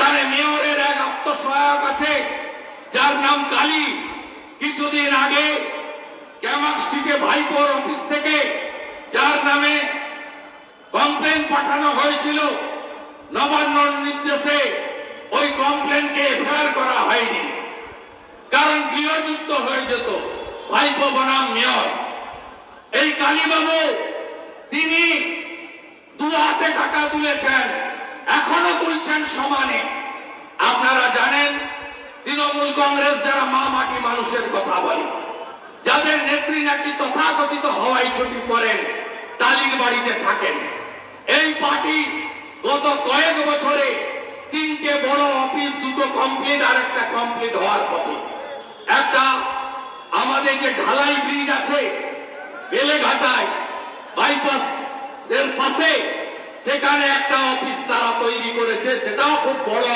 এখানে মেয়রের এক আত্মসহায়ক আছে যার নাম কালী। কিছুদিন আগে ক্যামাক স্ট্রিটে ভাইপোর অফিস থেকে যার নামে কমপ্লেন পাঠানো হয়েছিল, নবান্নর নির্দেশে ওই কমপ্লেনকে এফআইআর করা হয়নি, কারণ গৃহযুদ্ধ হয়ে যেত। ভাইপো বনাম মেয়র এই কালীবাবু, তিনি দু হাতে টাকা তুলেছেন, এখনো তুলছেন সমানে। আপনারা জানেন তৃণমূল কংগ্রেস যারা মা মাটি মানুষের কথা বলে, যাদের নেত্রী নাকি তথাকথিত হওয়াই ছুটি করেন, টালির বাড়িতে থাকেন, এই পার্টি গত কয়েক বছরে 3টে বড় অফিস, 2টো কমপ্লিট আর একটা কমপ্লিট হওয়ার পথে। একটা আমাদের যে ঢালাই ব্রিজ আছে বেলেঘাটায় বাইপাস এর পাশে, সেখানে একটা অফিস তারা তৈরি করেছে, সেটাও খুব বড়